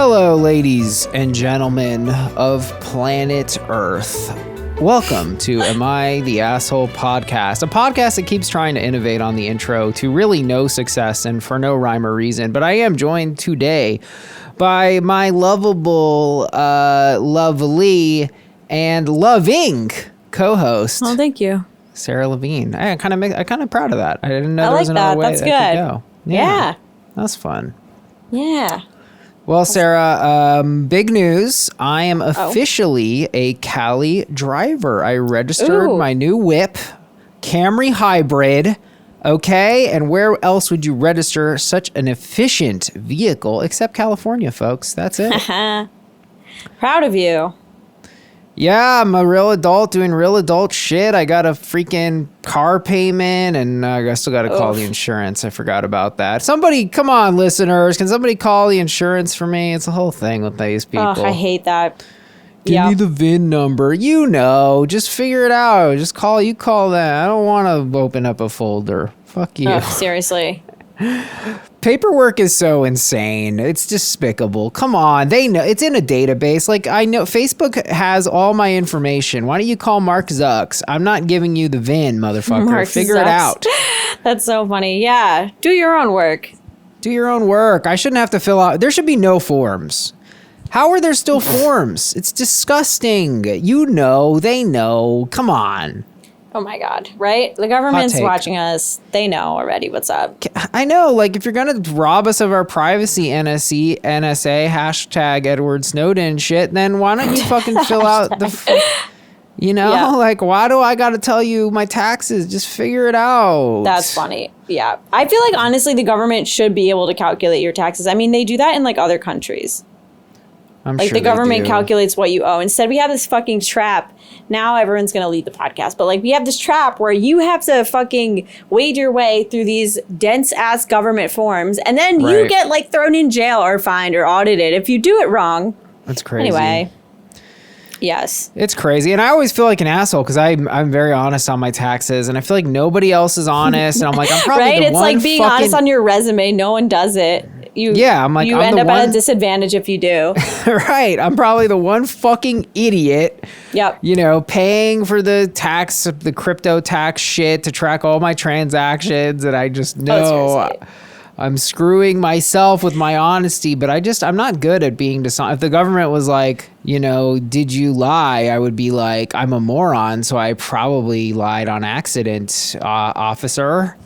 Hello, ladies and gentlemen of planet Earth. Welcome to Am I the Asshole podcast, a podcast that keeps trying to innovate on the intro to really no success and for no rhyme or reason. But I am joined today by my lovable, lovely, and loving co-host. Oh, thank you. Sarah Levine. I'm kind of proud of that. I didn't know there was another way That's that good. could go. Yeah. That's fun. Yeah. Well, Sarah, big news. I am officially a Cali driver. I registered my new whip, Camry Hybrid. Okay, and where else would you register such an efficient vehicle except California, folks? That's it. Proud of you. Yeah, I'm a real adult doing real adult shit. I got a freaking car payment, and I still got to call the insurance. I forgot about that. Somebody, come on, listeners. Can somebody call the insurance for me? It's a whole thing with these people. Oh, I hate that. Give me the VIN number. You know, just figure it out. Just call that. I don't want to open up a folder. Fuck you. Oh, seriously. Paperwork is so insane. It's despicable. Come on. They know it's in a database. Like, I know Facebook has all my information. Why don't you call Mark Zucks? I'm not giving you the VIN, motherfucker. Figure it out. That's so funny. Yeah. Do your own work. Do your own work. I shouldn't have to fill out. There should be no forms. How are there still forms? It's disgusting. You know, they know. Come on. Oh my God, right? The government's watching us. They know already what's up. I know, like, if you're going to rob us of our privacy, NSA, hashtag Edward Snowden shit, then why don't you fucking fill out the, like, why do I got to tell you my taxes? Just figure it out. That's funny. Yeah. I feel like, honestly, the government should be able to calculate your taxes. I mean, they do that in, like, other countries. I'm like, sure the government do. calculates what you owe. Instead, we have this fucking trap. Now everyone's going to leave the podcast. But, like, we have this trap where you have to fucking wade your way through these dense-ass government forms. And then you get, like, thrown in jail or fined or audited if you do it wrong. That's crazy. Anyway. Yes. It's crazy. And I always feel like an asshole because I'm very honest on my taxes. And I feel like nobody else is honest. And I'm like, I'm probably right? the It's one like being honest on your resume. No one does it. I'm like, you end up at a disadvantage if you do. Right. I'm probably the one fucking idiot. Yep. You know, paying for the crypto tax shit to track all my transactions. And I just know I'm screwing myself with my honesty, but I'm not good at being dishonest. If the government was like, did you lie? I would be like, I'm a moron, so I probably lied on accident, officer.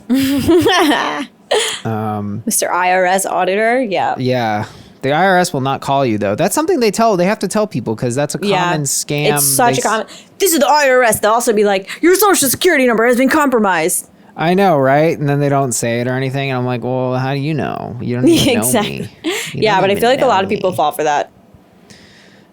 Mr. IRS auditor. Yeah. Yeah. The IRS will not call you, though. That's something they have to tell people because that's a common scam. It's such a common. This is the IRS. They'll also be like, your social security number has been compromised. I know, right? And then they don't say it or anything. And I'm like, well, how do you know? You don't even know me. Yeah, but I feel like a lot of people fall for that.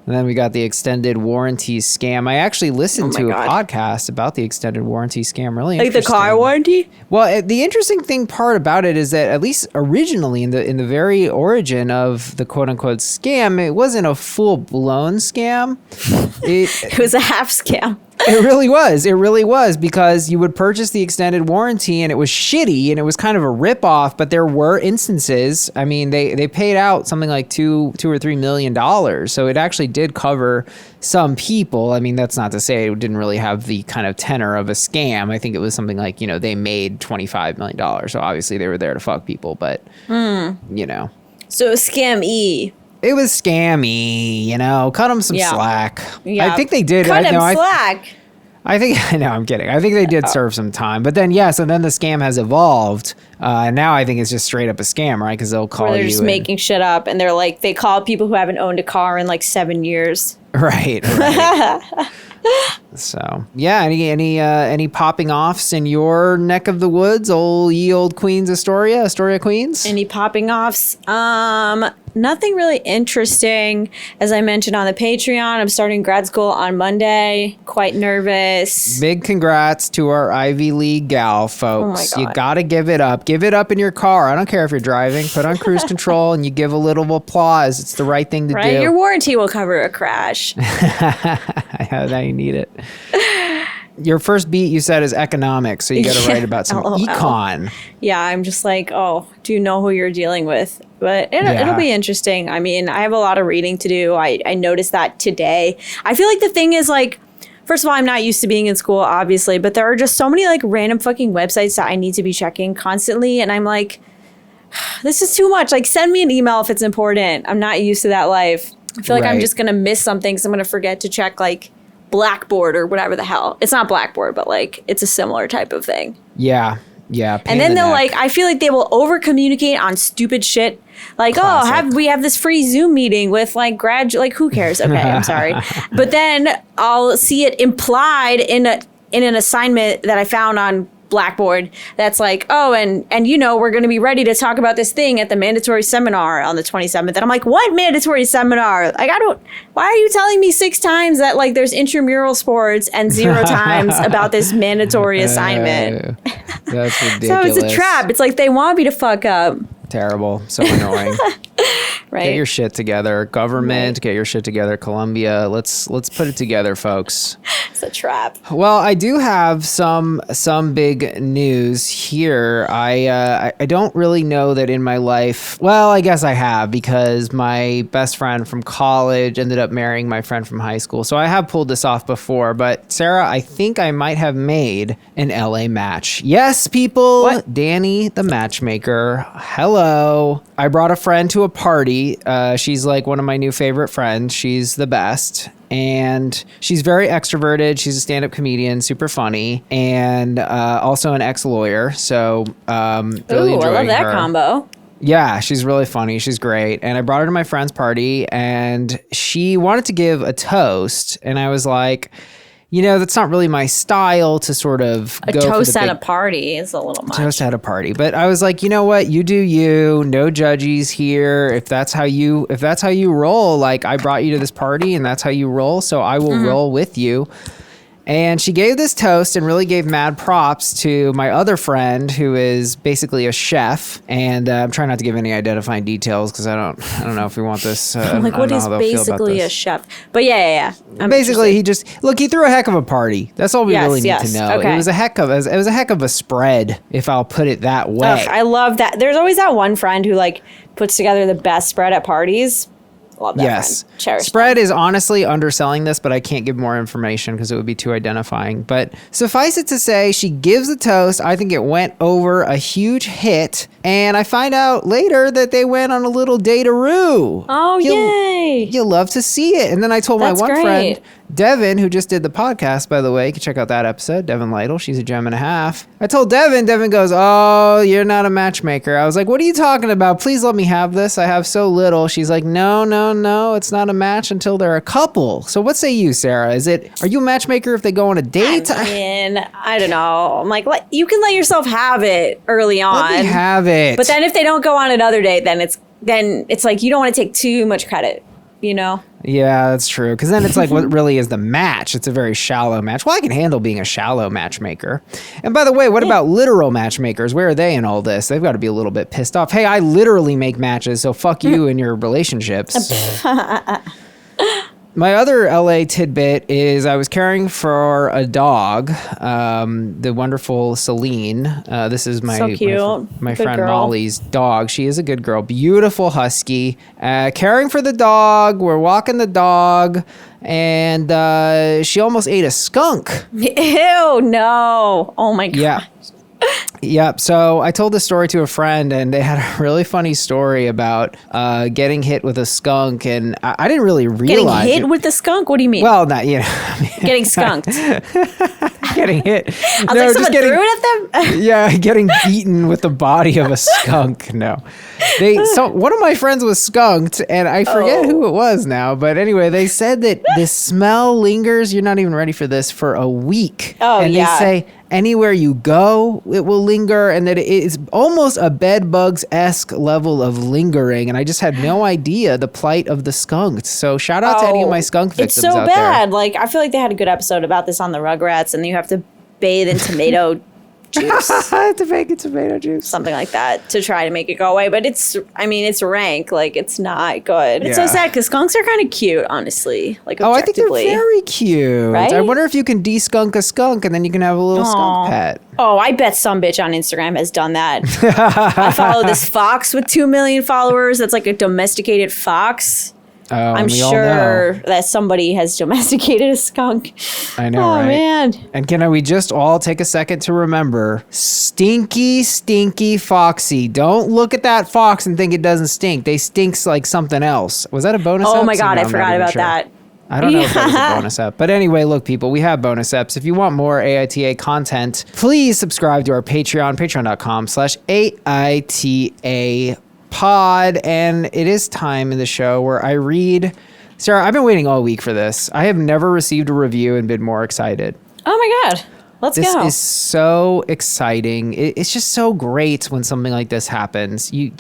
And then we got the extended warranty scam. I actually listened to a podcast about the extended warranty scam. Really interesting. Like the car warranty? Well, the interesting part about it is that at least originally in the very origin of the quote unquote scam, it wasn't a full blown scam. It was a half scam. It really was. It really was because you would purchase the extended warranty and it was shitty and it was kind of a ripoff, but there were instances. I mean, they paid out something like $2 or $3 million. So it actually did cover some people. I mean, that's not to say it didn't really have the kind of tenor of a scam. I think it was something like, they made $25 million. So obviously they were there to fuck people, but, So it was scam-y. It was scammy, cut them some slack. Yeah. I think they did. Cut them slack. I'm kidding. I think they did serve some time. But then, so then the scam has evolved. And now I think it's just straight up a scam, right? Because they'll call you. They're just making shit up. And they're like, they call people who haven't owned a car in like 7 years. Right. So, yeah. Any popping offs in your neck of the woods? Old Queens, Astoria, Queens? Any popping offs? Nothing really interesting. As I mentioned on the Patreon, I'm starting grad school on Monday. Quite nervous. Big congrats to our Ivy League gal, folks. You got to give it up. Give it up in your car. I don't care if you're driving. Put on cruise control and you give a little applause. It's the right thing to do. Your warranty will cover a crash. Now you need it. Your first beat you said is economics, so you got to write about some econ. Yeah, I'm just like, do you know who you're dealing with? But it'll be interesting. I mean, I have a lot of reading to do. I noticed that today. I feel like the thing is like, first of all, I'm not used to being in school, obviously, but there are just so many like random fucking websites that I need to be checking constantly. And I'm like, this is too much. Like, send me an email if it's important. I'm not used to that life. I feel like I'm just going to miss something. So I'm going to forget to check like Blackboard or whatever the hell. It's not Blackboard, but like it's a similar type of thing. Yeah. Yeah. And then they'll like, I feel like they will over communicate on stupid shit. Like, Classic. we have this free Zoom meeting with like like who cares? Okay, I'm sorry. But then I'll see it implied in an assignment that I found on Blackboard that's like, oh, and we're going to be ready to talk about this thing at the mandatory seminar on the 27th. And I'm like, what mandatory seminar? Like, why are you telling me 6 times that like there's intramural sports and 0 times about this mandatory assignment? That's ridiculous. So it's a trap. It's like they want me to fuck up. Terrible. So annoying. Right. Get your shit together. Government, get your shit together. Columbia, let's put it together, folks. It's a trap. Well, I do have some big news here. I don't really know that in my life. Well, I guess I have, because my best friend from college ended up marrying my friend from high school. So I have pulled this off before. But Sarah, I think I might have made an LA match. Yes, people. What? Danny, the matchmaker. Hello. I brought a friend to a party. She's like one of my new favorite friends. She's the best. And she's very extroverted. She's a stand-up comedian, super funny, and also an ex-lawyer. So really enjoying I love that her. combo. Yeah, she's really funny. She's great. And I brought her to my friend's party, and she wanted to give a toast. And I was like, that's not really my style to sort of A go toast for the at a party is a little much. toast at a party. But I was like, you know what? You do you. No judgies here. If that's how you roll, like I brought you to this party and that's how you roll, so I will roll with you. And she gave this toast and really gave mad props to my other friend, who is basically a chef. And I'm trying not to give any identifying details because I don't know if we want this. I'm like, what is basically a chef? But yeah. Basically, he threw a heck of a party. That's all we really need to know. Okay. It was a heck of a spread, if I'll put it that way. Ugh, I love that. There's always that one friend who like puts together the best spread at parties. Love that. Yes. Friend. Cherish Spread is honestly underselling this, but I can't give more information because it would be too identifying. But suffice it to say, she gives a toast. I think it went over a huge hit. And I find out later that they went on a little date-a-roo. Oh, yay. You'll love to see it. And then I told my one friend, Devin, who just did the podcast, by the way, you can check out that episode, Devin Lytle. She's a gem and a half. I told Devin goes, oh, you're not a matchmaker. I was like, what are you talking about? Please let me have this. I have so little. She's like, no, it's not a match until they're a couple. So what say you, Sarah? Are you a matchmaker if they go on a date? I mean, I don't know. I'm like, you can let yourself have it early on. Let me have it. But then if they don't go on another date, then it's like you don't want to take too much credit, Yeah, that's true. Because then it's like, what really is the match? It's a very shallow match. Well, I can handle being a shallow matchmaker. And by the way, what about literal matchmakers? Where are they in all this? They've got to be a little bit pissed off. Hey, I literally make matches, so fuck you and your relationships. My other LA tidbit is I was caring for a dog, the wonderful Celine. This is my friend girl. Molly's dog. She is a good girl, beautiful husky. Caring for the dog, we're walking the dog, and she almost ate a skunk. Ew, no. Oh my God. Yeah. Yep. So I told this story to a friend, and they had a really funny story about getting hit with a skunk, and I didn't really realize getting hit with the skunk. What do you mean? Well, not getting skunked. Getting hit. I was like, someone threw it at them. Yeah, getting beaten with the body of a skunk. No, so one of my friends was skunked, and I forget who it was now. But anyway, they said that the smell lingers. You're not even ready for this for a week. Oh, and yeah. they say anywhere you go, it will linger, and that it is almost a bed bugs-esque level of lingering. And I just had no idea the plight of the skunked. So shout out to any of my skunk victims out there. It's so bad. There. Like, I feel like they had a good episode about this on the Rugrats, and you have to bathe in tomato juice. To make it tomato juice. Something like that to try to make it go away. But it's rank. Like, it's not good. It's so sad because skunks are kind of cute, honestly. Like, I think they're very cute. Right? I wonder if you can de-skunk a skunk and then you can have a little skunk pet. Oh, I bet some bitch on Instagram has done that. I follow this fox with 2 million followers. That's like a domesticated fox. Oh, I'm sure that somebody has domesticated a skunk. I know, right? Oh, man. And we just all take a second to remember, stinky, stinky Foxy. Don't look at that fox and think it doesn't stink. They stinks like something else. Was that a bonus Oh, episode? my God. I forgot about that. I don't know if that was a bonus ep. But anyway, look, people, we have bonus eps. If you want more AITA content, please subscribe to our Patreon, patreon.com/AITA pod. And it is time in the show where I read. Sarah, I've been waiting all week for this. I have never received a review and been more excited. Oh, my God. Let's go. This is so exciting. It's just so great when something like this happens. You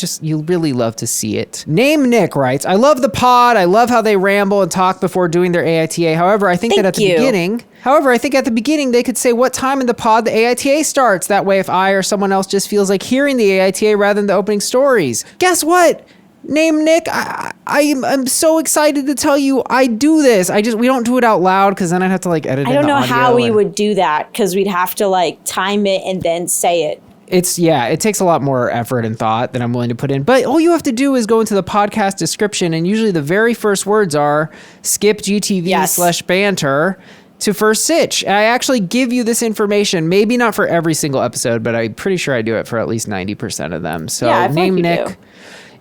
really love to see it. Name Nick writes, I love the pod. I love how they ramble and talk before doing their AITA. However, I think at the beginning, they could say what time in the pod the AITA starts. That way, if I or someone else just feels like hearing the AITA rather than the opening stories. Guess what? Name Nick, I'm so excited to tell you I do this. We don't do it out loud because then I'd have to edit it. I don't know how we would do that because we'd have to time it and then say it. It takes a lot more effort and thought than I'm willing to put in. But all you have to do is go into the podcast description, and usually the very first words are skip GTV/banter to first sitch. I actually give you this information, maybe not for every single episode, but I'm pretty sure I do it for at least 90% of them. So yeah, Name Nick.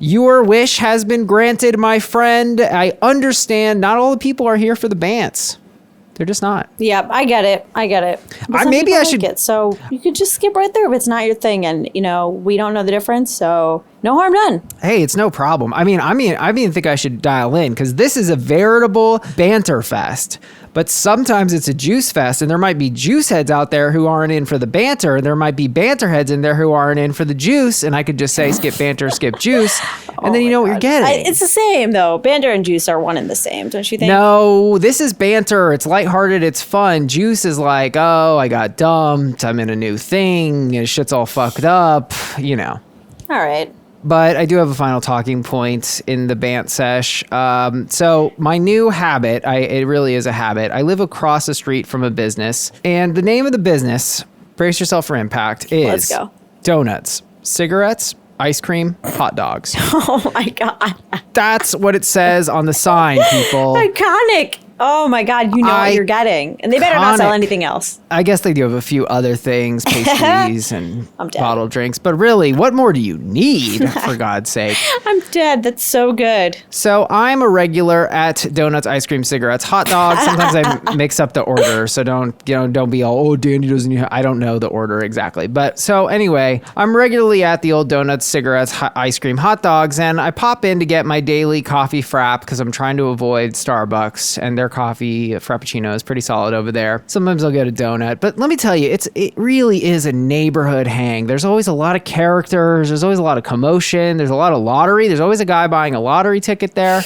Your wish has been granted, my friend. I understand not all the people are here for the bants. They're just not. Yeah, I get it. But maybe I should. So you could just skip right there if it's not your thing, and we don't know the difference. So no harm done. Hey, it's no problem. I even think I should dial in because this is a veritable banter fest. But sometimes it's a juice fest, and there might be juice heads out there who aren't in for the banter, and there might be banter heads in there who aren't in for the juice, and I could just say skip banter, skip juice, and then you know what you're getting. It's the same, though. Banter and juice are one and the same, don't you think? No, this is banter. It's lighthearted. It's fun. Juice is like, oh, I got dumped. I'm in a new thing. And shit's all fucked up, All right. But I do have a final talking point in the Bant sesh. So my new habit, it really is a habit. I live across the street from a business, and the name of the business, brace yourself for impact, is Let's go. Donuts, cigarettes, ice cream, hot dogs. Oh my God. That's what it says on the sign, people. Iconic. Oh my God, you know what you're getting. And they better not sell anything else. I guess they do have a few other things, pastries and bottled drinks. But really, what more do you need, for God's sake? I'm dead. That's so good. So I'm a regular at donuts, ice cream, cigarettes, hot dogs. Sometimes I mix up the order. So don't be all, Danny doesn't, I don't know the order exactly. But so anyway, I'm regularly at the old donuts, cigarettes, ice cream, hot dogs. And I pop in to get my daily coffee frap because I'm trying to avoid Starbucks, and their coffee frappuccino is pretty solid over there. Sometimes I'll get a donut, but let me tell you, it really is a neighborhood hang. There's always a lot of characters. There's always a lot of commotion. There's a lot of lottery. There's always a guy buying a lottery ticket there.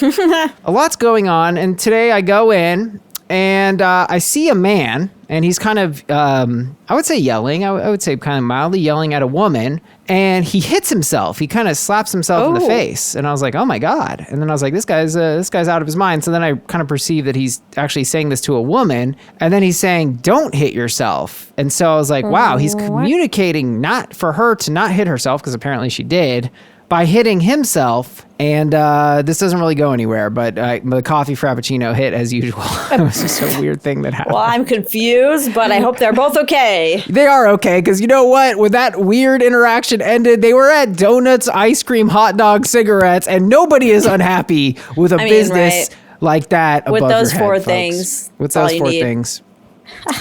A lot's going on. And today I go in and I see a man, and he's kind of, I would say yelling. I would say kind of mildly yelling at a woman. And he hits himself. He kind of slaps himself in the face. And I was like, oh my God. And then I was like, this guy's out of his mind. So then I kind of perceived that he's actually saying this to a woman. And then he's saying, don't hit yourself. And so I was like, wow, he's communicating not for her to not hit herself, because apparently she did, by hitting himself. And this doesn't really go anywhere, but the coffee frappuccino hit as usual. It was just a weird thing that happened. Well, I'm confused, but I hope they're both okay. They are okay, because you know what? When that weird interaction ended, they were at donuts, ice cream, hot dogs, cigarettes, and nobody is unhappy with a business like that above with those your head, four folks. Things. With those four things.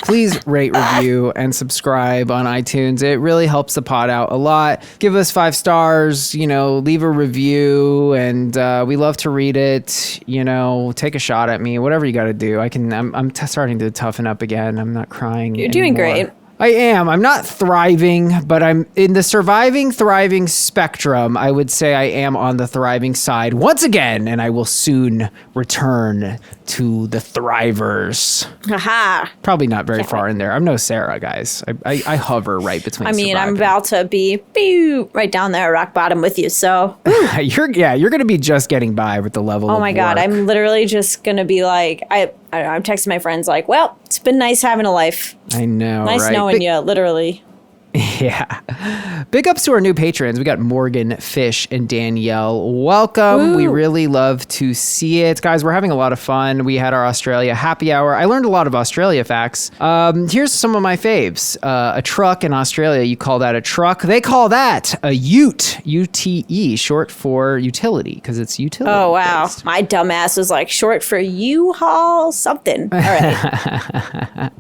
Please rate, review, and subscribe on iTunes. It really helps the pod out a lot. Give us 5 stars, leave a review, and we love to read it. Take a shot at me, whatever you got to do. I'm starting to toughen up again. I'm not crying You're doing anymore. great. I am. I'm not thriving, but I'm in the thriving spectrum. I would say I am on the thriving side once again, and I will soon return to the thrivers. Haha. Probably not very far in there. I'm no Sarah, guys. I hover right between. I mean, I'm surviving. about to be right down there, rock bottom with you. So, you're going to be just getting by with the level. oh my God, I'm literally just going to be like, I'm texting my friends like, well, it's been nice having a life. I know, Nice right? knowing you, literally. Yeah. Big ups to our new patrons. We got Morgan, Fish, and Danielle. Welcome. Woo. We really love to see it. Guys, we're having a lot of fun. We had our Australia happy hour. I learned a lot of Australia facts. Here's some of my faves. A truck in Australia, you call that a truck. They call that a ute. UTE, short for utility, because it's utility. Oh, wow. based. My dumbass was like, short for U-Haul something. All right.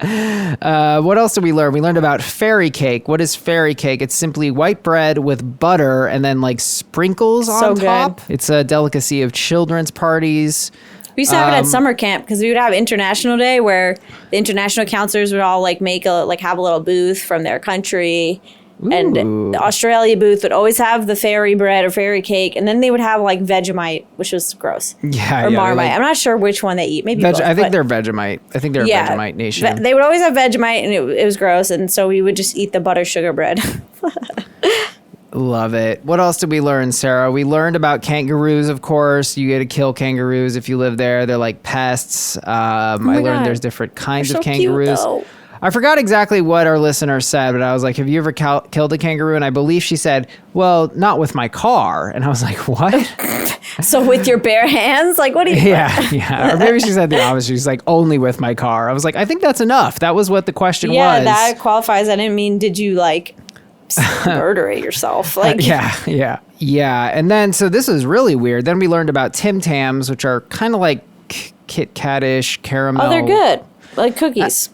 What else did we learn? We learned about fairy cake. What is fairy cake? It's simply white bread with butter and then like sprinkles So on good. top. It's a delicacy of children's parties. We used to have it at summer camp because we would have International Day where the international counselors would all like have a little booth from their country. And Ooh. the Australia booth would always have the fairy bread or fairy cake, and then they would have like Vegemite, which was gross. Yeah, or yeah, Marmite. like- I'm not sure which one they eat. Maybe both, I think but they're Vegemite. I think they're a Vegemite nation. They would always have Vegemite, and it was gross, and so we would just eat the butter sugar bread. Love it. What else did we learn, Sarah? We learned about kangaroos, of course. You get to kill kangaroos if you live there. They're like pests. I learned God. there's different kinds They're of so cute, kangaroos. though. I forgot exactly what our listener said, but I was like, have you ever killed a kangaroo? And I believe she said, well, not with my car. And I was like, what? So with your bare hands, like what do you? Yeah. Or maybe she said the opposite. She's like, only with my car. I was like, I think that's enough. That was what the question Yeah, was. that qualifies. I didn't mean did you like murder it yourself? Like Yeah. And then, so this is really weird. Then we learned about Tim Tams, which are kind of like Kit Katish caramel. oh, they're good, like cookies.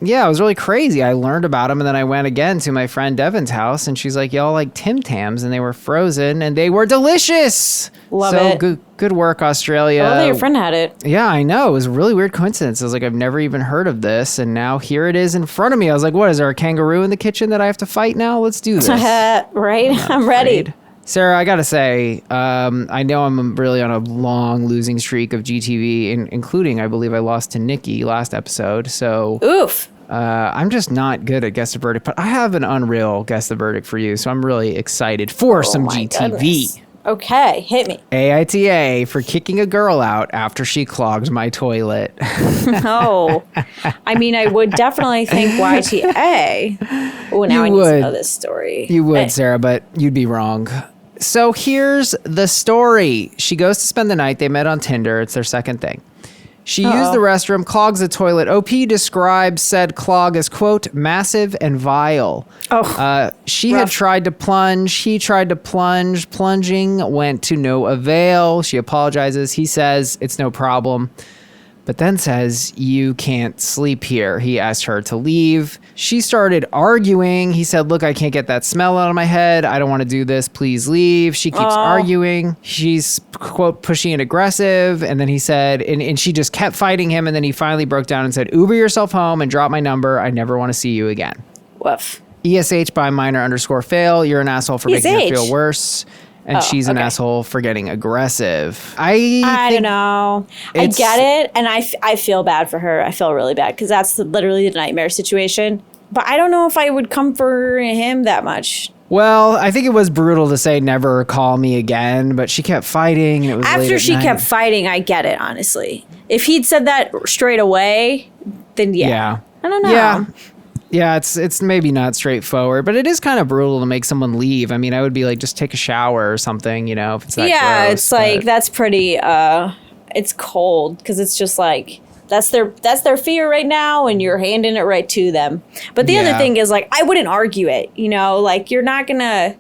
Yeah, it was really crazy. I learned about them, and then I went again to my friend Devin's house, and she's like, y'all like Tim Tams, and they were frozen, and they were delicious. Love so it. Good work, Australia. I love that your friend had it. Yeah, I know. It was a really weird coincidence. I was like, I've never even heard of this, and now here it is in front of me. I was like, what, is there a kangaroo in the kitchen that I have to fight now? Let's do this. Right? I'm ready. Afraid. Sarah, I gotta say, I know I'm really on a long losing streak of GTV, including, I believe I lost to Nikki last episode, so... Oof. I'm just not good at Guess the Verdict, but I have an unreal Guess the Verdict for you, so I'm really excited for some my GTV. goodness. Okay, hit me. AITA for kicking a girl out after she clogged my toilet. Oh, I mean, I would definitely think YTA. Oh, now You I need would. to know this story. You would, Sarah, but you'd be wrong. So here's the story. She goes to spend the night. They met on Tinder. It's their second thing. She used the restroom, clogs the toilet. OP describes said clog as, quote, massive and vile. She had tried to plunge. He tried to plunge. Plunging went to no avail. She apologizes. He says it's no problem, but then says, you can't sleep here. He asked her to leave. She started arguing. He said, look, I can't get that smell out of my head. I don't want to do this. Please leave. She keeps arguing. She's, quote, pushy and aggressive. And then he said, and she just kept fighting him. And then he finally broke down and said, Uber yourself home and drop my number. I never want to see you again. Woof. ESH by minor_fail. You're an asshole for making her feel worse. And she's an asshole for getting aggressive. I don't know. I get it. And I feel bad for her. I feel really bad because that's literally the nightmare situation. But I don't know if I would come for him that much. Well, I think it was brutal to say never call me again, but she kept fighting. And it was late After at she night. kept fighting, I get it, honestly. If he'd said that straight away, then yeah. I don't know. Yeah, it's maybe not straightforward, but it is kind of brutal to make someone leave. I mean, I would be like, just take a shower or something, you know, if it's that gross, it's like, that's pretty, it's cold because it's just like, that's their fear right now, and you're handing it right to them. But the other thing is, like, I wouldn't argue it, you know, like you're not gonna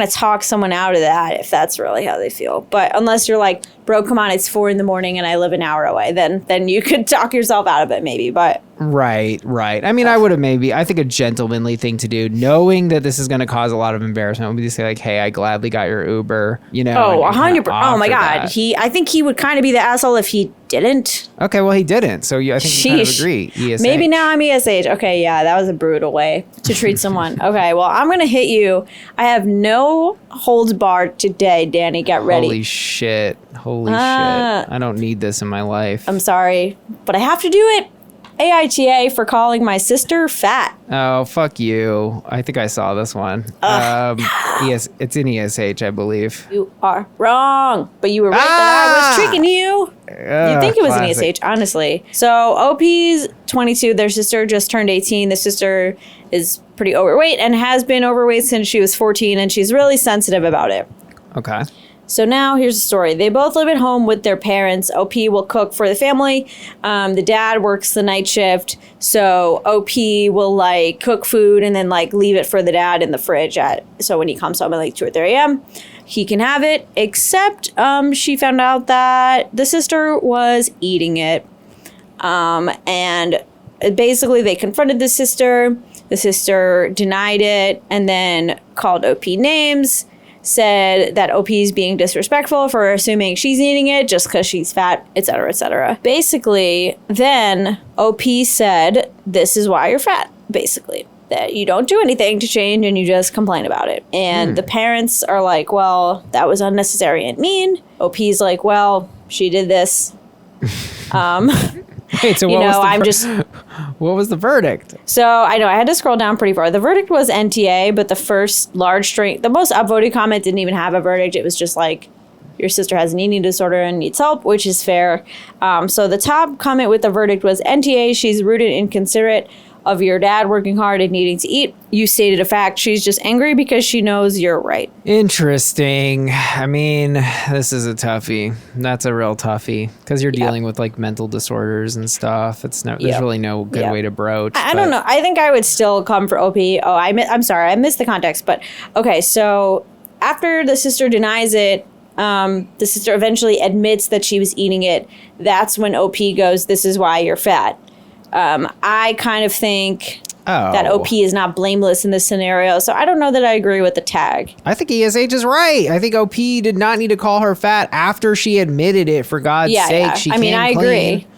talk someone out of that if that's really how they feel. But unless you're like, bro, come on, it's 4 a.m. and I live an hour away, then you could talk yourself out of it maybe. But Right. I mean, I would have I think a gentlemanly thing to do, knowing that this is going to cause a lot of embarrassment, would be to say like, hey, I gladly got your Uber, Oh, 100%. Oh my God. That. I think he would kind of be the asshole if he didn't. Okay, well, he didn't. So I think you kind of agree. ESH. Maybe now I'm ESH. Okay, yeah, that was a brutal way to treat someone. Okay, well, I'm going to hit you. I have no holds barred today, Danny. Get ready. Holy shit. I don't need this in my life. I'm sorry, but I have to do it. AITA for calling my sister fat. Oh, fuck you. I think I saw this one. It's in ESH, I believe. You are wrong, but you were right that I was tricking you. You think it was an ESH, honestly. So OP's 22. Their sister just turned 18. The sister is pretty overweight and has been overweight since she was 14, and she's really sensitive about it. Okay. So now here's the story. They both live at home with their parents. OP will cook for the family. The dad works the night shift. So OP will like cook food and then like leave it for the dad in the fridge. So when he comes home at like 2 or 3 a.m., he can have it. Except she found out that the sister was eating it. And basically they confronted the sister. The sister denied it and then called OP names. Said that OP is being disrespectful for assuming she's eating it just because she's fat, etc., etc. Basically, then OP said, this is why you're fat, basically. That you don't do anything to change and you just complain about it. And the parents are like, well, that was unnecessary and mean. OP's like, well, she did this. Wait, so what was the verdict? So I know I had to scroll down pretty far. The verdict was NTA, but the first large string, the most upvoted comment didn't even have a verdict. It was just like, your sister has an eating disorder and needs help, which is fair. So the top comment with the verdict was NTA, she's rude and inconsiderate of your dad working hard and needing to eat. You stated a fact. She's just angry because she knows you're right. Interesting. I mean, this is a toughie. That's a real toughie because you're dealing with like mental disorders and stuff. There's really no good way to broach. I don't know. I think I would still come for OP. Oh, I'm sorry. I missed the context. But okay, so after the sister denies it, the sister eventually admits that she was eating it. That's when OP goes, this is why you're fat. I kind of think that OP is not blameless in this scenario. So I don't know that I agree with the tag. I think ESH is right. I think OP did not need to call her fat after she admitted it, for God's sake. Yeah. She I agree.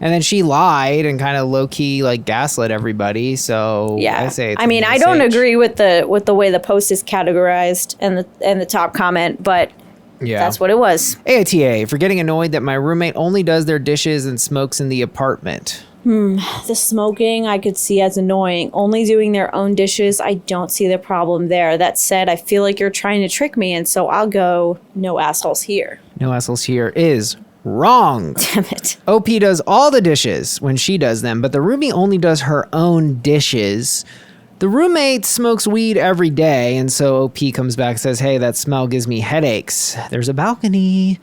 And then she lied and kind of low-key like gaslit everybody. So yeah. I say it's I don't agree with the way the post is categorized and the top comment, but yeah, that's what it was. AITA for getting annoyed that my roommate only does their dishes and smokes in the apartment. The smoking I could see as annoying. Only doing their own dishes, I don't see the problem there. That said, I feel like you're trying to trick me, and so I'll go no assholes here. No assholes here is wrong. Damn it. OP does all the dishes when she does them, but the roomie only does her own dishes. The roommate smokes weed every day, and so OP comes back and says, hey, that smell gives me headaches. There's a balcony.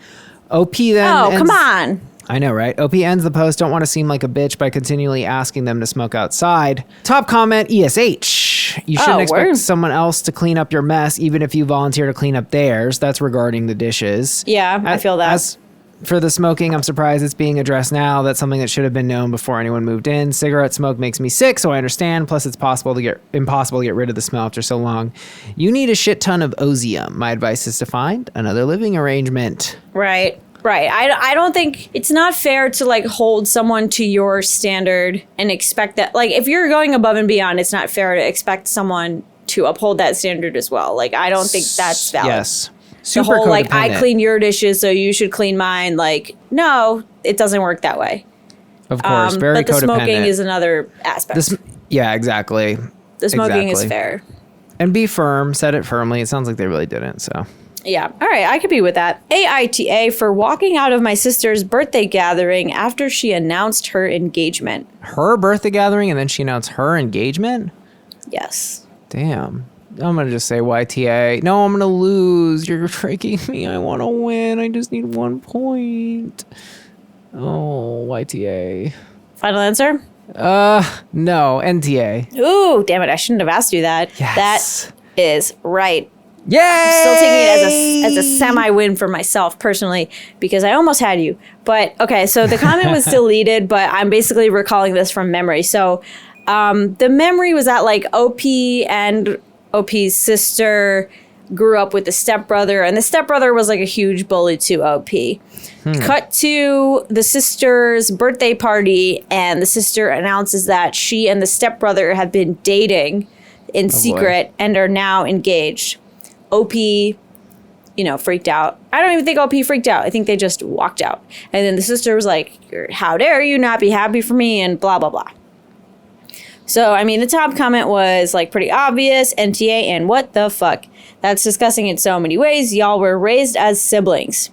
OP then come on. I know, right? OP ends the post, don't want to seem like a bitch by continually asking them to smoke outside. Top comment, ESH. You shouldn't expect someone else to clean up your mess, even if you volunteer to clean up theirs. That's regarding the dishes. Yeah, I feel that. As for the smoking, I'm surprised it's being addressed now. That's something that should have been known before anyone moved in. Cigarette smoke makes me sick, so I understand. Plus, it's impossible to get rid of the smell after so long. You need a shit ton of Ozium. My advice is to find another living arrangement. Right. I don't think it's not fair to like hold someone to your standard and expect that, like, if you're going above and beyond, it's not fair to expect someone to uphold that standard as well. Like, I don't think that's valid. Yes. The whole like, I clean your dishes, so you should clean mine. Like, no, it doesn't work that way. Of course, very codependent. But the smoking is another aspect. Yeah, exactly. The smoking is fair. And be firm. Said it firmly. It sounds like they really didn't, so. Yeah. All right. I could be with that. AITA for walking out of my sister's birthday gathering after she announced her engagement. Her birthday gathering and then she announced her engagement? Yes. Damn. I'm going to just say YTA. No, I'm going to lose. You're tricking me. I want to win. I just need 1 point. Oh, YTA. Final answer? No. NTA. Ooh, damn it. I shouldn't have asked you that. Yes. That is right. Yay! I'm still taking it as a semi-win for myself personally because I almost had you. But okay, so the comment was deleted, but I'm basically recalling this from memory. So the memory was that like OP and OP's sister grew up with the stepbrother, and the stepbrother was like a huge bully to OP. Cut to the sister's birthday party, and the sister announces that she and the stepbrother have been dating in secret and are now engaged. OP, freaked out. I don't even think OP freaked out. I think they just walked out. And then the sister was like, how dare you not be happy for me, and blah, blah, blah. So, I mean, the top comment was like pretty obvious, MTA, and what the fuck. That's disgusting in so many ways. Y'all were raised as siblings.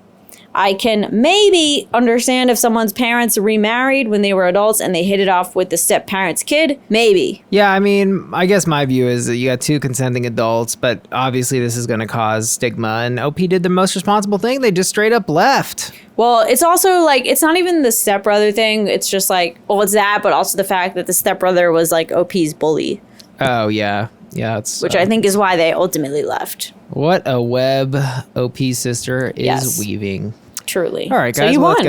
I can maybe understand if someone's parents remarried when they were adults and they hit it off with the step-parent's kid. Maybe. Yeah, I mean, I guess my view is that you got two consenting adults, but obviously this is going to cause stigma, and OP did the most responsible thing. They just straight up left. Well, it's also like, it's not even the stepbrother thing. It's just like, well, it's that, but also the fact that the stepbrother was like OP's bully. Oh, yeah. Yeah, which I think is why they ultimately left. What a web OP's sister is weaving. Truly. All right, guys. So you won.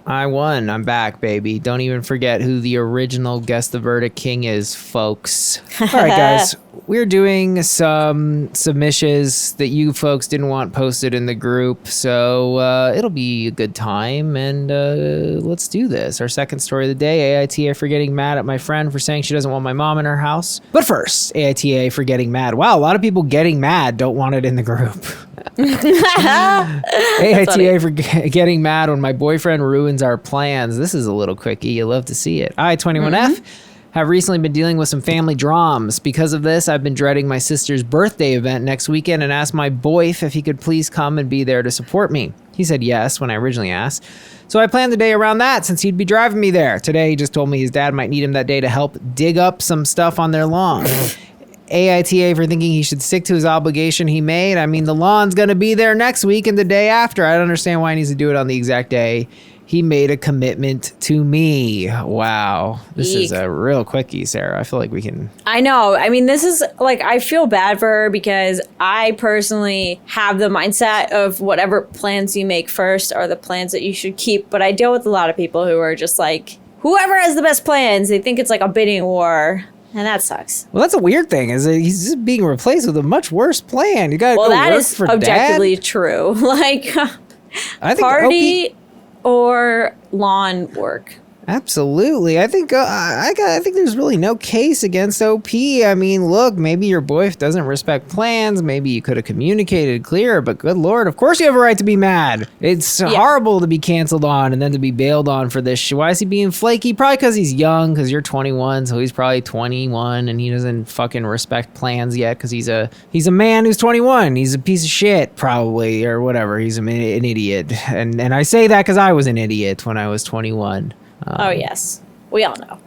I won. I'm back, baby. Don't even forget who the original Guess the Verdict king is, folks. All right, guys. We're doing some submissions that you folks didn't want posted in the group, so it'll be a good time, and let's do this. Our second story of the day, AITA for getting mad at my friend for saying she doesn't want my mom in her house. But first, AITA for getting mad. Wow, a lot of people getting mad don't want it in the group. AITA for getting mad when my boyfriend ruins our plans. This is a little quickie. You'll love to see it. I-21F have recently been dealing with some family dramas. Because of this, I've been dreading my sister's birthday event next weekend and asked my boyf if he could please come and be there to support me. He said yes when I originally asked. So I planned the day around that since he'd be driving me there. Today, he just told me his dad might need him that day to help dig up some stuff on their lawn. AITA for thinking he should stick to his obligation he made. I mean, the lawn's going to be there next week and the day after. I don't understand why he needs to do it on the exact day he made a commitment to me. Wow. This is a real quickie, Sarah. I feel like we can... I know. I mean, this is like, I feel bad for her because I personally have the mindset of whatever plans you make first are the plans that you should keep. But I deal with a lot of people who are just like, whoever has the best plans, they think it's like a bidding war. And that sucks. Well, that's a weird thing, is that he's just being replaced with a much worse plan. You got to go work for dad. Well, that is objectively true. Like, I think party or lawn work. Absolutely. I think there's really no case against OP. I mean, look, maybe your boyf doesn't respect plans. Maybe you could have communicated clearer, but good Lord, of course you have a right to be mad. It's horrible to be canceled on and then to be bailed on for this shit. Why is he being flaky? Probably because he's young, because you're 21, so he's probably 21 and he doesn't fucking respect plans yet because he's a man who's 21. He's a piece of shit, probably, or whatever. He's an idiot. And I say that because I was an idiot when I was 21. Oh, yes. We all know.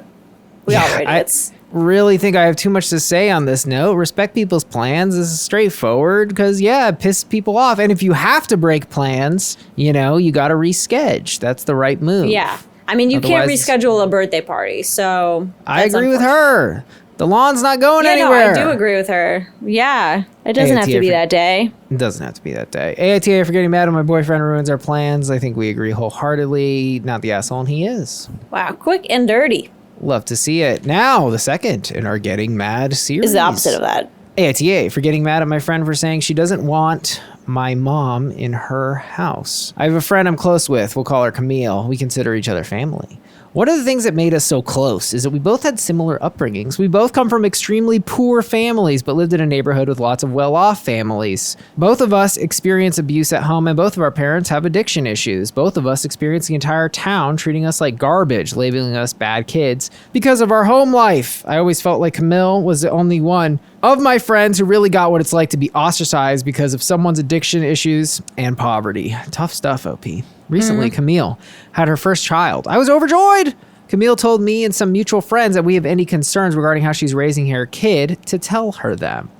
We all are idiots. I really think I have too much to say on this note. Respect people's plans. This is straightforward because, it pisses people off. And if you have to break plans, you got to reschedule. That's the right move. Yeah. I mean, you can't reschedule a birthday party, so... I agree with her. The lawn's not going anywhere. No, I do agree with her. Yeah. It doesn't have to be that day. It doesn't have to be that day. AITA for getting mad when my boyfriend ruins our plans. I think we agree wholeheartedly. Not the asshole, and he is. Wow. Quick and dirty. Love to see it. Now, the second in our Getting Mad series. Is the opposite of that. AITA for getting mad at my friend for saying she doesn't want my mom in her house. I have a friend I'm close with. We'll call her Camille. We consider each other family. One of the things that made us so close is that we both had similar upbringings. We both come from extremely poor families, but lived in a neighborhood with lots of well-off families. Both of us experience abuse at home, and both of our parents have addiction issues. Both of us experience the entire town treating us like garbage, labeling us bad kids because of our home life. I always felt like Camille was the only one of my friends who really got what it's like to be ostracized because of someone's addiction issues and poverty. Tough stuff, OP. Recently, Camille had her first child. I was overjoyed. Camille told me and some mutual friends that we have any concerns regarding how she's raising her kid to tell her them.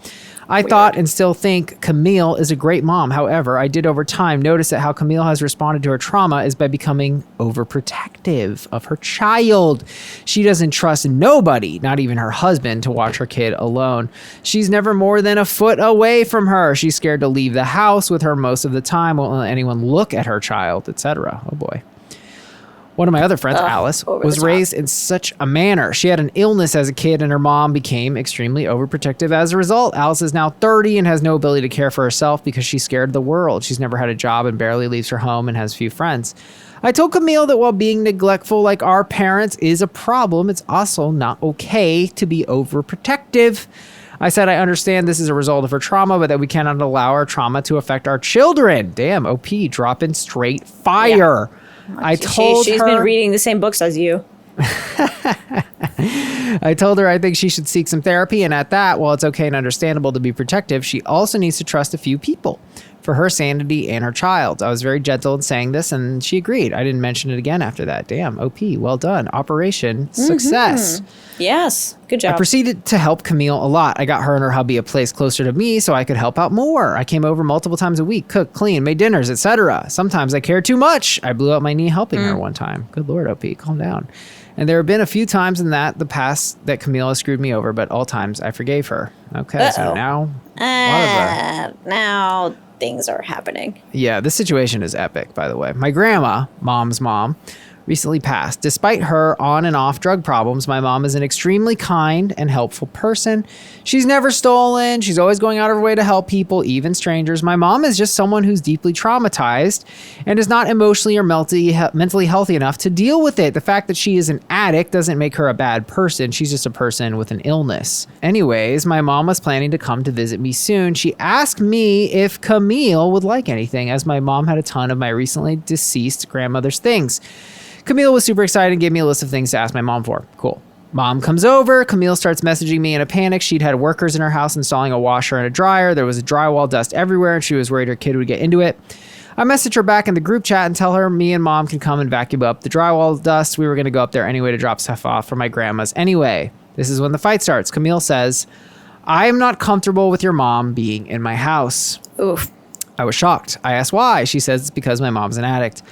I thought and still think Camille is a great mom. However, I did over time notice that how Camille has responded to her trauma is by becoming overprotective of her child. She doesn't trust nobody, not even her husband, to watch her kid alone. She's never more than a foot away from her. She's scared to leave the house with her most of the time, won't let anyone look at her child, etc. Oh boy. One of my other friends, Alice, was raised in such a manner. She had an illness as a kid and her mom became extremely overprotective as a result. Alice is now 30 and has no ability to care for herself because she's scared of the world. She's never had a job and barely leaves her home and has few friends. I told Camille that while being neglectful like our parents is a problem, it's also not okay to be overprotective. I said I understand this is a result of her trauma, but that we cannot allow our trauma to affect our children. Damn, OP, dropping straight fire. Yeah. I told her... She's been reading the same books as you. I told her I think she should seek some therapy, and at that, while it's okay and understandable to be protective, she also needs to trust a few people for her sanity and her child. I was very gentle in saying this, and she agreed. I didn't mention it again after that. Damn, OP, well done. Operation success. Yes, good job. I proceeded to help Camille a lot. I got her and her hubby a place closer to me so I could help out more. I came over multiple times a week, cooked, cleaned, made dinners, etc. Sometimes I cared too much. I blew out my knee helping her one time. Good Lord, OP, calm down. And there have been a few times in the past that Camille has screwed me over, but all times I forgave her. Okay, so now now things are happening. Yeah, this situation is epic, by the way. My grandma, mom's mom, recently passed. Despite her on and off drug problems, my mom is an extremely kind and helpful person. She's never stolen. She's always going out of her way to help people, even strangers. My mom is just someone who's deeply traumatized and is not emotionally or mentally healthy enough to deal with it. The fact that she is an addict doesn't make her a bad person. She's just a person with an illness. Anyways, my mom was planning to come to visit me soon. She asked me if Camille would like anything, as my mom had a ton of my recently deceased grandmother's things. Camille was super excited and gave me a list of things to ask my mom for. Cool. Mom comes over. Camille starts messaging me in a panic. She'd had workers in her house installing a washer and a dryer. There was drywall dust everywhere, and she was worried her kid would get into it. I messaged her back in the group chat and tell her me and mom can come and vacuum up the drywall dust. We were going to go up there anyway to drop stuff off for my grandma's anyway. This is when the fight starts. Camille says, I am not comfortable with your mom being in my house. Oof. I was shocked. I asked why. She says it's because my mom's an addict.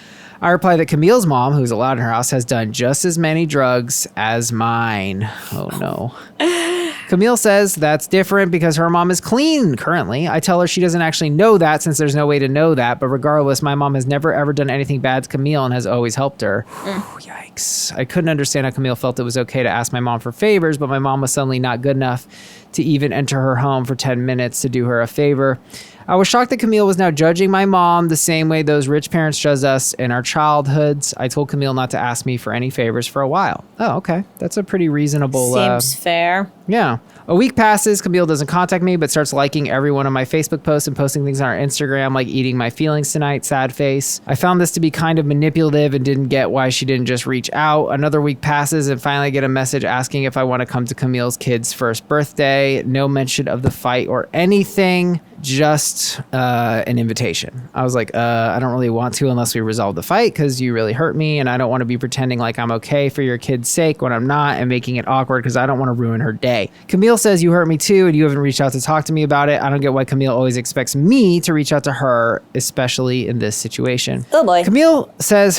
I replied that Camille's mom, who's allowed in her house, has done just as many drugs as mine. Oh, no. Camille says that's different because her mom is clean currently. I tell her she doesn't actually know that since there's no way to know that. But regardless, my mom has never, ever done anything bad to Camille and has always helped her. Yikes. I couldn't understand how Camille felt it was okay to ask my mom for favors, but my mom was suddenly not good enough to even enter her home for 10 minutes to do her a favor. I was shocked that Camille was now judging my mom the same way those rich parents judged us in our childhoods. I told Camille not to ask me for any favors for a while. Oh, okay. That's a pretty reasonable... Seems fair. Yeah. A week passes. Camille doesn't contact me, but starts liking every one of my Facebook posts and posting things on our Instagram, like eating my feelings tonight, sad face. I found this to be kind of manipulative and didn't get why she didn't just reach out. Another week passes and finally get a message asking if I want to come to Camille's kid's first birthday. No mention of the fight or anything. Just an invitation. I was like, I don't really want to unless we resolve the fight because you really hurt me and I don't want to be pretending like I'm okay for your kid's sake when I'm not and making it awkward because I don't want to ruin her day. Camille says you hurt me too and you haven't reached out to talk to me about it. I don't get why Camille always expects me to reach out to her, especially in this situation. Oh boy. Camille says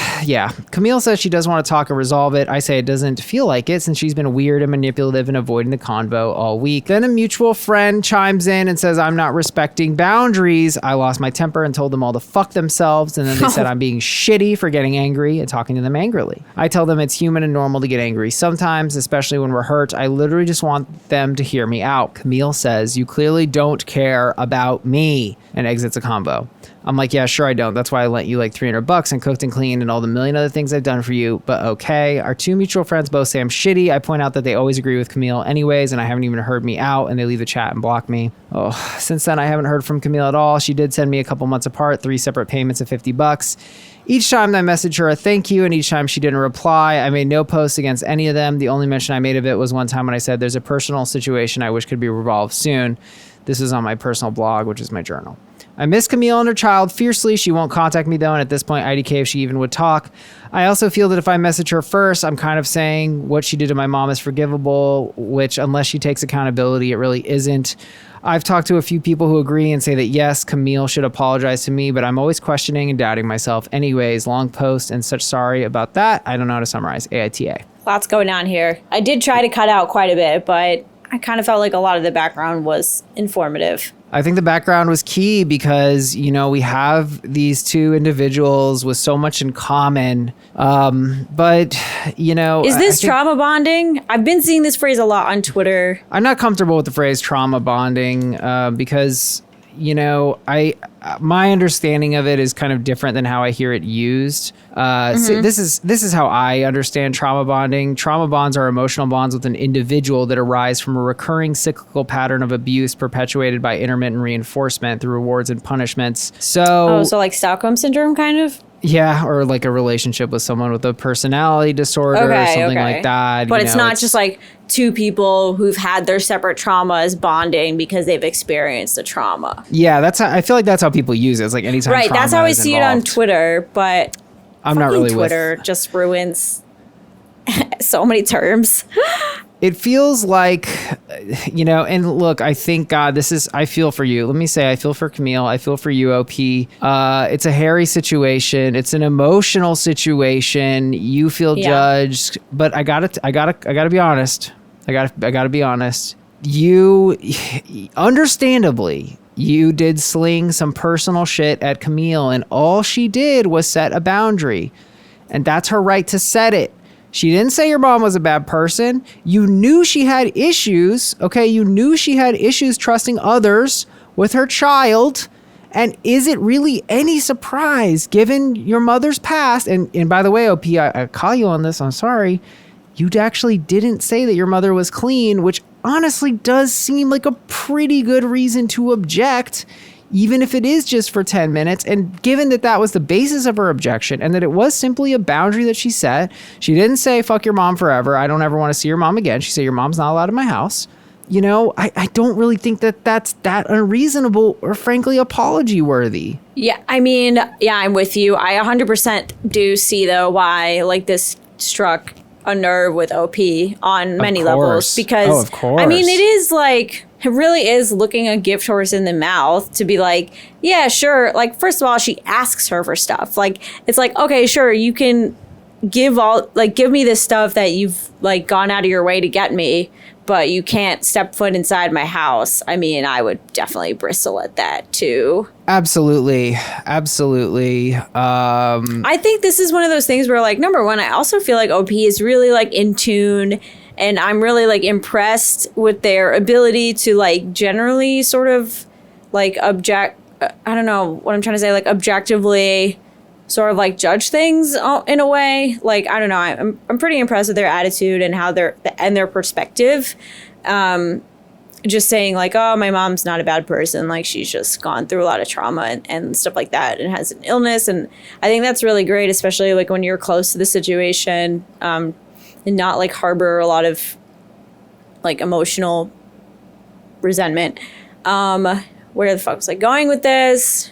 she does want to talk and resolve it. I say it doesn't feel like it since she's been weird and manipulative and avoiding the convo all week. Then a mutual friend chimes in and says I'm not respecting boundaries. I lost my temper and told them all to fuck themselves. And then they said I'm being shitty for getting angry and talking to them angrily. I tell them it's human and normal to get angry sometimes, especially when we're hurt. I literally just want them to hear me out. Camille says, you clearly don't care about me, and exits a convo. I'm like, yeah, sure I don't. That's why I lent you like $300 and cooked and cleaned and all the million other things I've done for you. But okay. Our two mutual friends both say I'm shitty. I point out that they always agree with Camille anyways, and I haven't even heard me out, and they leave the chat and block me. Oh, since then I haven't heard from Camille at all. She did send me a couple months apart 3 separate payments of $50. Each time I messaged her a thank you, and each time she didn't reply. I made no posts against any of them. The only mention I made of it was one time when I said there's a personal situation I wish could be resolved soon. This is on my personal blog, which is my journal. I miss Camille and her child fiercely. She won't contact me though, and at this point, IDK if she even would talk. I also feel that if I message her first, I'm kind of saying what she did to my mom is forgivable, which unless she takes accountability, it really isn't. I've talked to a few people who agree and say that yes, Camille should apologize to me, but I'm always questioning and doubting myself. Anyways, long post and such sorry about that. I don't know how to summarize. AITA. Lots going on here. I did try to cut out quite a bit, but I kind of felt like a lot of the background was informative. I think the background was key because, you know, we have these two individuals with so much in common. But, you know... Is this trauma bonding? I've been seeing this phrase a lot on Twitter. I'm not comfortable with the phrase trauma bonding because, you know, my understanding of it is kind of different than how I hear it used. So this is how I understand trauma bonding. Trauma bonds are emotional bonds with an individual that arise from a recurring cyclical pattern of abuse perpetuated by intermittent reinforcement through rewards and punishments. So like Stockholm syndrome, kind of. Yeah, or like a relationship with someone with a personality disorder or something like that. But it's not just like two people who've had their separate traumas bonding because they've experienced the trauma. Yeah, I feel like that's how people use it. It's like anytime right, trauma that's how I is see involved. it on Twitter, but I'm not really Twitter just ruins so many terms. It feels like, you know, and look, I think, God, I feel for you. Let me say, I feel for Camille. I feel for you, OP. It's a hairy situation. It's an emotional situation. You feel judged, but I gotta be honest. I gotta be honest. You, understandably, you did sling some personal shit at Camille, and all she did was set a boundary, and that's her right to set it. She didn't say your mom was a bad person. You knew she had issues, okay? You knew she had issues trusting others with her child. And is it really any surprise, given your mother's past? And by the way, OP, I call you on this. I'm sorry. You actually didn't say that your mother was clean, which honestly does seem like a pretty good reason to object, even if it is just for 10 minutes. And given that that was the basis of her objection and that it was simply a boundary that she set, she didn't say, fuck your mom forever. I don't ever want to see your mom again. She said, your mom's not allowed in my house. You know, I don't really think that that's that unreasonable or frankly apology worthy. Yeah, I mean, yeah, I'm with you. I 100% do see though why like this struck a nerve with OP on many levels, because of course. I mean, it really is looking a gift horse in the mouth to be like, yeah, sure. Like, first of all, she asks her for stuff. Like, it's like, okay, sure, you can give me this stuff that you've like gone out of your way to get me, but you can't step foot inside my house. I mean, I would definitely bristle at that too. Absolutely. I think this is one of those things where, like, number one, I also feel like OP is really like in tune, and I'm really like impressed with their ability to like generally sort of like I don't know what I'm trying to say, like objectively sort of like judge things in a way. Like, I don't know. I'm pretty impressed with their attitude and how their perspective. Just saying like, oh, my mom's not a bad person. Like, she's just gone through a lot of trauma and stuff like that and has an illness. And I think that's really great, especially like when you're close to the situation, and not like harbor a lot of like emotional resentment. Where the fuck was I going with this?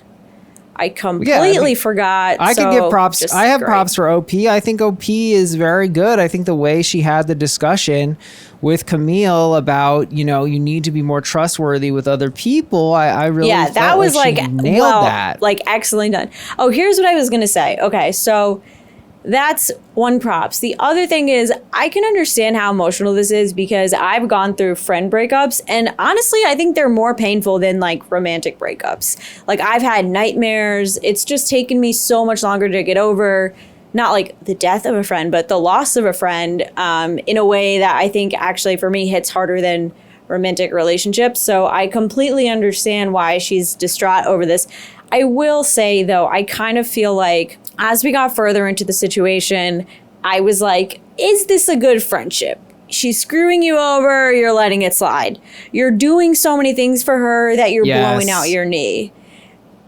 I completely forgot. I could give props. I have props for OP. I think OP is very good. I think the way she had the discussion with Camille about, you know, you need to be more trustworthy with other people. I really that was like nailed that. Like, excellently done. Oh, here's what I was gonna say. Okay, so that's one props. The other thing is, I can understand how emotional this is because I've gone through friend breakups, and honestly, I think they're more painful than like romantic breakups. Like, I've had nightmares. It's just taken me so much longer to get over, not like the death of a friend, but the loss of a friend, in a way that I think actually for me hits harder than romantic relationships. So I completely understand why she's distraught over this. I will say, though, I kind of feel like as we got further into the situation, I was like, is this a good friendship? She's screwing you over. You're letting it slide. You're doing so many things for her that you're blowing out your knee.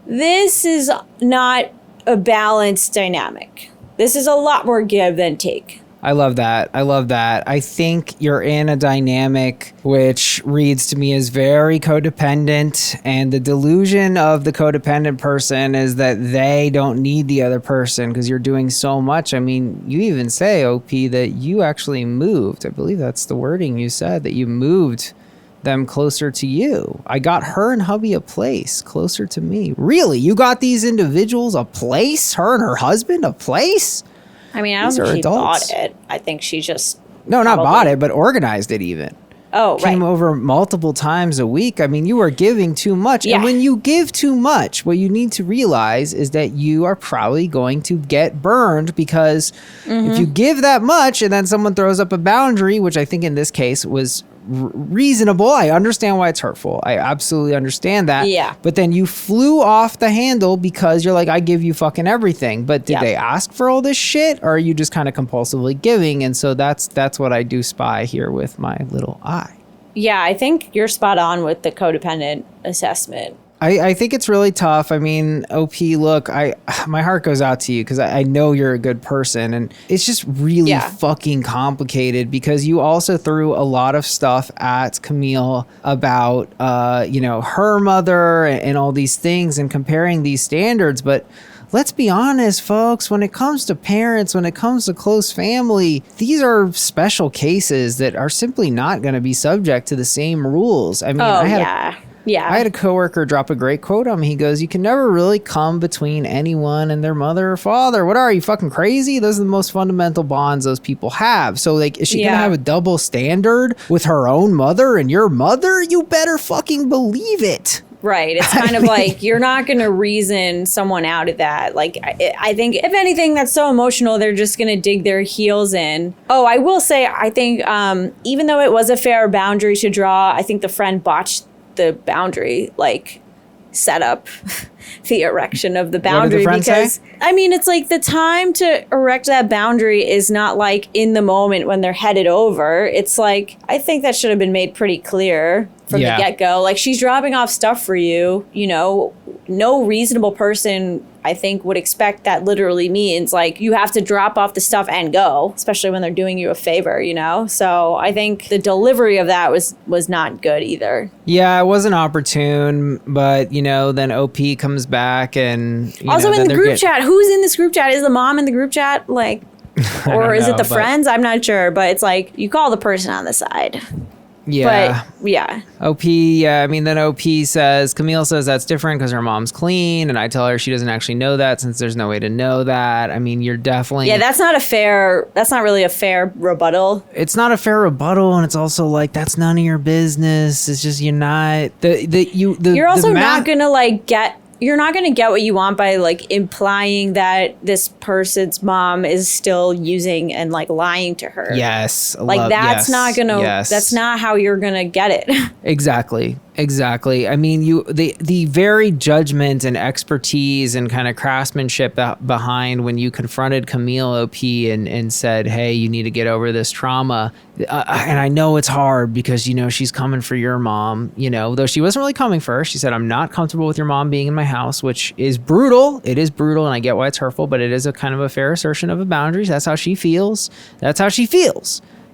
This is not a balanced dynamic. This is a lot more give than take. I love that. I think you're in a dynamic which reads to me as very codependent, and the delusion of the codependent person is that they don't need the other person because you're doing so much. I mean, you even say, OP, that you actually moved. I believe that's the wording you said, that you moved them closer to you. I got her and hubby a place closer to me. Really? You got these individuals a place? Her and her husband a place? I mean, I don't think she bought it. I think she just... No, not bought it, but organized it even. Oh, right. Came over multiple times a week. I mean, you are giving too much. Yeah. And when you give too much, what you need to realize is that you are probably going to get burned, because if you give that much and then someone throws up a boundary, which I think in this case was reasonable. I understand why it's hurtful. I absolutely understand that. Yeah. But then you flew off the handle because you're like, I give you fucking everything. But did they ask for all this shit, or are you just kind of compulsively giving? And so that's what I do spy here with my little eye. Yeah, I think you're spot on with the codependent assessment. I think it's really tough. I mean, OP, look, my heart goes out to you because I know you're a good person, and it's just really fucking complicated because you also threw a lot of stuff at Camille about, her mother and all these things and comparing these standards. But let's be honest, folks, when it comes to parents, when it comes to close family, these are special cases that are simply not going to be subject to the same rules. I mean, I had a coworker drop a great quote on me. He goes, you can never really come between anyone and their mother or father. What are you, fucking crazy? Those are the most fundamental bonds those people have. So, like, is she going to have a double standard with her own mother and your mother? You better fucking believe it. Right. It's kind of like you're not going to reason someone out of that. Like, I think, if anything, that's so emotional, they're just going to dig their heels in. Oh, I will say, I think even though it was a fair boundary to draw, I think the friend botched the boundary, like, set up the erection of the boundary, because I mean, it's like the time to erect that boundary is not like in the moment when they're headed over. It's like, I think that should have been made pretty clear from the get-go. Like, she's dropping off stuff for you, no reasonable person, I think, would expect that literally means like you have to drop off the stuff and go, especially when they're doing you a favor, So I think the delivery of that was not good either. Yeah, it wasn't opportune, but then OP comes back and also in the group chat. Who's in this group chat? Is the mom in the group chat? Like, or is it the friends? I'm not sure, but it's like you call the person on the side. Yeah. But, yeah. OP, then OP says, Camille says that's different because her mom's clean. And I tell her she doesn't actually know that since there's no way to know that. I mean, you're definitely... Yeah, that's not really a fair rebuttal. It's not a fair rebuttal. And it's also like, that's none of your business. It's just, you're not... You're also not going to like get... You're not going to get what you want by like implying that this person's mom is still using and like lying to her. Yes. Like that's not going to, that's not how you're going to get it. Exactly. I mean, the very judgment and expertise and kind of craftsmanship behind when you confronted Camille OP and said, hey, you need to get over this trauma. And I know it's hard because, she's coming for your mom, though she wasn't really coming for her. She said, I'm not comfortable with your mom being in my house, which is brutal. It is brutal. And I get why it's hurtful, but it is a kind of a fair assertion of a boundary. That's how she feels.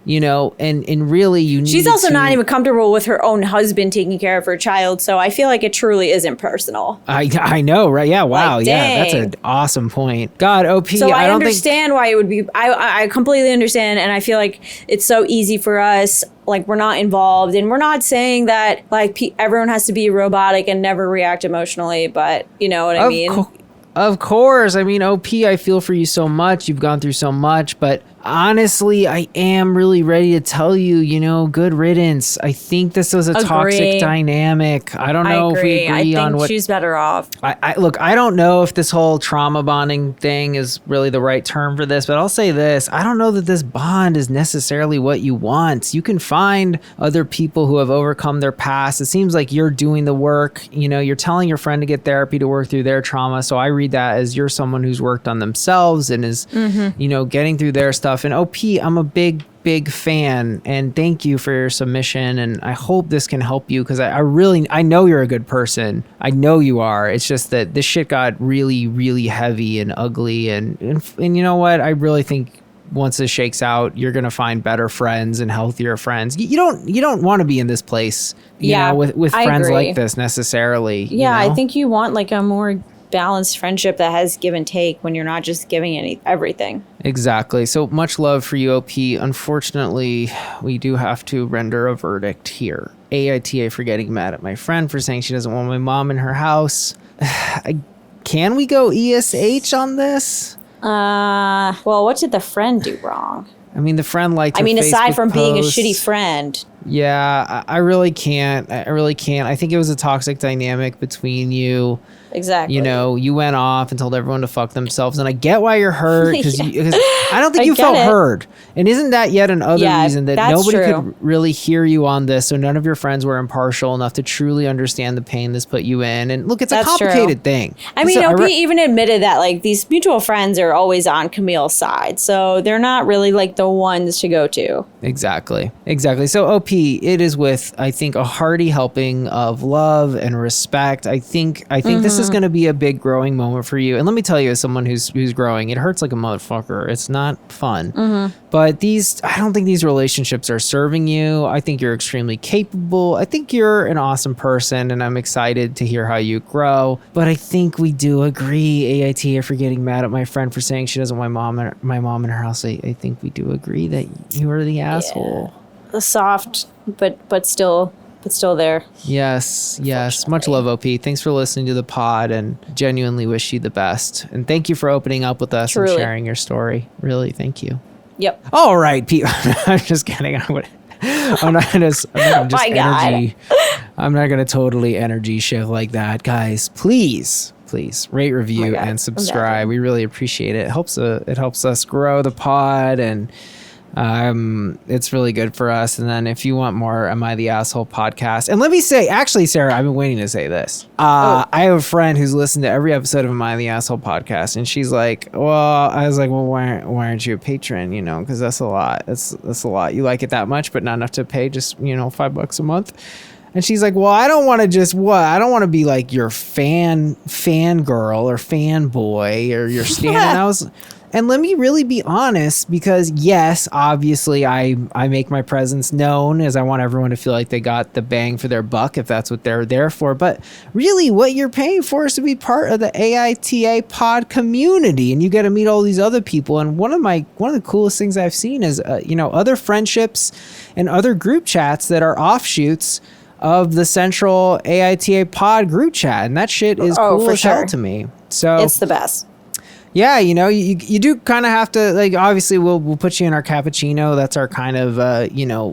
And really you need She's also not even comfortable with her own husband taking care of her child. So I feel like it truly isn't personal. I know, right? Yeah. Wow. Like, yeah. That's an awesome point. God, OP. So I understand why it would be, I completely understand. And I feel like it's so easy for us. Like, we're not involved, and we're not saying that like everyone has to be robotic and never react emotionally, but you know what I mean? Of course. I mean, OP, I feel for you so much. You've gone through so much, but honestly, I am really ready to tell you, good riddance. I think this was a toxic dynamic. I don't know if we agree on what... she's better off. Look, I don't know if this whole trauma bonding thing is really the right term for this, but I'll say this. I don't know that this bond is necessarily what you want. You can find other people who have overcome their past. It seems like you're doing the work. You're telling your friend to get therapy to work through their trauma. So I read that as you're someone who's worked on themselves and is, getting through their stuff. And OP, I'm a big fan, and thank you for your submission, and I hope this can help you because I know you're a good person. I know you are. It's just that this shit got really, really heavy and ugly, and you know what? I really think once this shakes out, you're gonna find better friends and healthier friends. You don't want to be in this place, with friends like this necessarily. Yeah, I think you want like a more balanced friendship that has give and take when you're not just giving everything. Exactly. So much love for you, OP. Unfortunately, we do have to render a verdict here. AITA for getting mad at my friend for saying she doesn't want my mom in her house. Can we go ESH on this? Well, what did the friend do wrong? I mean, the friend liked her aside Facebook from being a post. shitty friend. Yeah, I really can't. I really can't. I think it was a toxic dynamic between you. Exactly. You know, you went off and told everyone to fuck themselves. And I get why you're hurt because I don't think you felt heard. And isn't that yet another reason that nobody could really hear you on this? So none of your friends were impartial enough to truly understand the pain this put you in. And look, it's a complicated thing. I mean, OP even admitted that like these mutual friends are always on Camille's side. So they're not really like the ones to go to. Exactly. So OP, it is with, I think, a hearty helping of love and respect. I think this is going to be a big growing moment for you. And let me tell you, as someone who's growing, it hurts like a motherfucker. It's not fun. But I don't think these relationships are serving you. I think you're extremely capable. I think you're an awesome person, and I'm excited to hear how you grow. But I think we do agree, AITA, for getting mad at my friend for saying she doesn't want my mom in her house. I think we do agree that you are the asshole. The soft, but still there. Yes. Much love, OP. Thanks for listening to the pod, and genuinely wish you the best. And thank you for opening up with us and sharing your story. Really, thank you. Yep. All right, Pete. I'm just kidding. I'm not gonna totally energy shift like that, guys. Please rate, review, and subscribe. We really appreciate it. It helps us grow the pod, and it's really good for us. And then if you want more Am I the Asshole podcast, and let me say, actually, Sarah, I've been waiting to say this. I have a friend who's listened to every episode of Am I the Asshole podcast, and she's like, I was like, well, why aren't you a patron? You know, because that's a lot. That's a lot. You like it that much, but not enough to pay just, $5 a month. And she's like, well, I don't want to I don't want to be like your fan girl or fanboy or your stan. And let me really be honest, because yes, obviously I make my presence known as I want everyone to feel like they got the bang for their buck if that's what they're there for. But really what you're paying for is to be part of the AITA pod community, and you get to meet all these other people. And one of the coolest things I've seen is, other friendships and other group chats that are offshoots of the central AITA pod group chat. And that shit is cool as hell to me. So it's the best. Yeah, you do kind of have to, like, obviously we'll put you in our cappuccino. That's our kind of,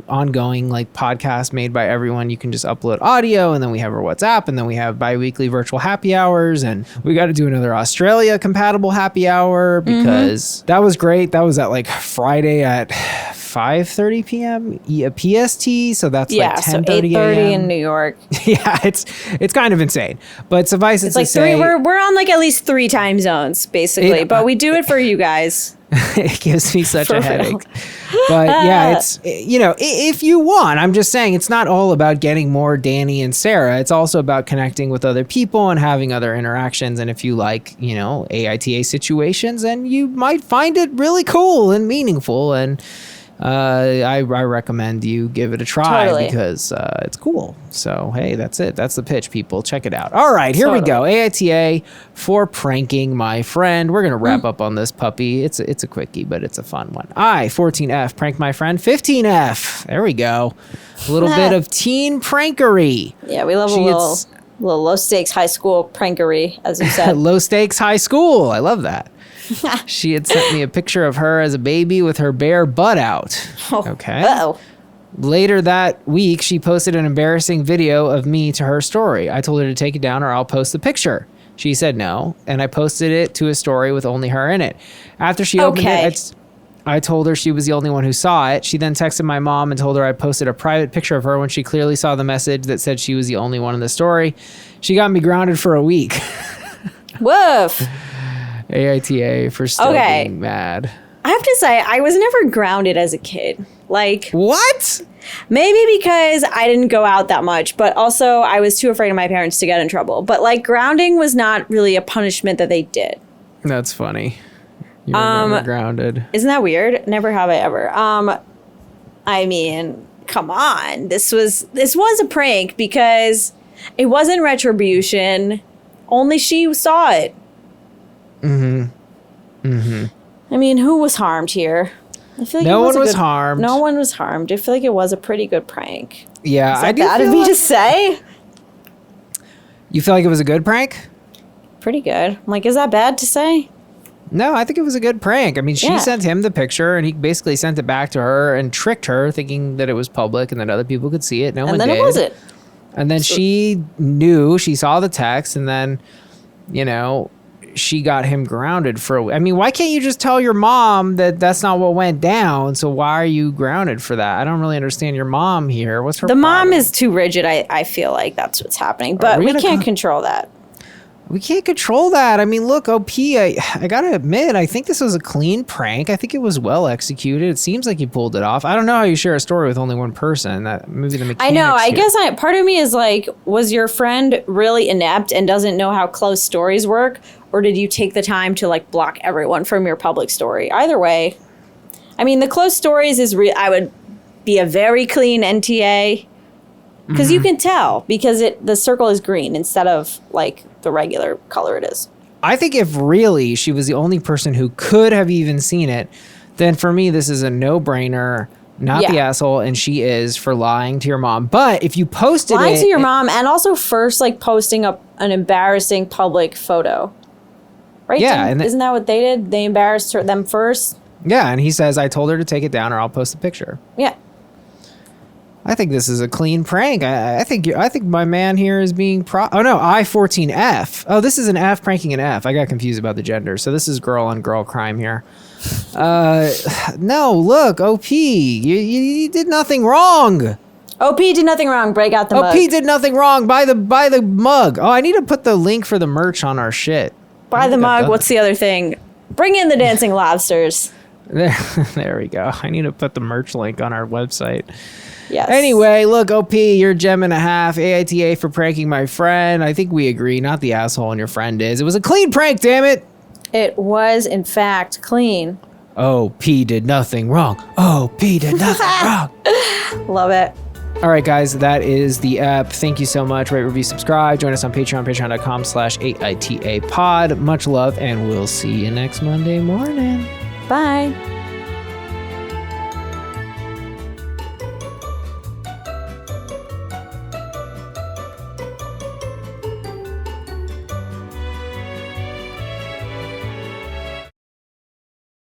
ongoing, like, podcast made by everyone. You can just upload audio, and then we have our WhatsApp, and then we have bi-weekly virtual happy hours, and we got to do another Australia compatible happy hour because that was great. That was at, like, Friday at 5:30 p.m. PST, so that's like 10:30 so 8:30 a.m. in New York. Yeah, it's kind of insane, but suffice it to say, we're on like at least 3 time zones basically, but we do it for you guys. It gives me such a headache. But yeah, it's, if you want, I'm just saying, it's not all about getting more Danny and Sarah. It's also about connecting with other people and having other interactions. And if you like, AITA situations, then you might find it really cool and meaningful. And I recommend you give it a try because it's cool. So, hey, that's it. That's the pitch, people. Check it out. All right, here we go. AITA for pranking my friend. We're going to wrap up on this puppy. It's a quickie, but it's a fun one. 14F, prank my friend. 15F. There we go. A little bit of teen prankery. Yeah, we love a little low stakes high school prankery, as you said. Low stakes high school. I love that. She had sent me a picture of her as a baby with her bare butt out. Okay. Uh-oh. Later that week, she posted an embarrassing video of me to her story. I told her to take it down or I'll post the picture. She said no, and I posted it to a story with only her in it. After she opened it, I told her she was the only one who saw it. She then texted my mom and told her I posted a private picture of her when she clearly saw the message that said she was the only one in the story. She got me grounded for a week. Woof. AITA for still being mad. I have to say, I was never grounded as a kid. Like, what? Maybe because I didn't go out that much, but also I was too afraid of my parents to get in trouble. But like, grounding was not really a punishment that they did. That's funny. You were never grounded. Isn't that weird? Never have I ever. I mean, come on. This was a prank because it wasn't retribution. Only she saw it. I mean, who was harmed here? I feel like No one was harmed. No one was harmed. I feel like it was a pretty good prank. Yeah, I do. Bad of me to say. You feel like it was a good prank? Pretty good. I'm like, is that bad to say? No, I think it was a good prank. I mean, she sent him the picture, and he basically sent it back to her and tricked her, thinking that it was public and that other people could see it. No one did. And then it wasn't. And then she knew, she saw the text, and then, you know, she got him grounded for a week. I mean, why can't you just tell your mom that that's not what went down? So why are you grounded for that? I don't really understand your mom here. What's her problem? Mom is too rigid. I feel like that's what's happening, but we can't control that. We can't control that. I mean, look, OP, I gotta admit, I think this was a clean prank. I think it was well executed. It seems like you pulled it off. I don't know how you share a story with only one person. That maybe the mechanics. I know. I guess part of me is like, was your friend really inept and doesn't know how close stories work? Or did you take the time to like block everyone from your public story? Either way. I mean, the close stories is I would be a very clean NTA. Because you can tell, because the circle is green instead of like the regular color it is. I think if really she was the only person who could have even seen it, then for me this is a no-brainer. Not the asshole, and she is for lying to your mom. But if you posted lying to your mom, and also first like posting up an embarrassing public photo, right? Yeah, isn't that what they did? They embarrassed them first. Yeah, and he says, "I told her to take it down, or I'll post a picture." Yeah. I think this is a clean prank. I think my man here is being oh no, I-14F. Oh, this is an F pranking an F. I got confused about the gender. So this is girl on girl crime here. No, look, OP, you did nothing wrong. OP did nothing wrong. Break out the mug. OP did nothing wrong. Buy the mug. Oh, I need to put the link for the merch on our shit. Buy the mug. What's the other thing? Bring in the dancing lobsters. There we go. I need to put the merch link on our website. Yes. Anyway, look, OP, you're a gem and a half. AITA for pranking my friend. I think we agree, not the asshole and your friend is. It was a clean prank, damn it. It was, in fact, clean. OP did nothing wrong. OP did nothing wrong. Love it. All right, guys, that is the app. Thank you so much. Rate, review, subscribe. Join us on Patreon, patreon.com/AITA pod. Much love, and we'll see you next Monday morning. Bye.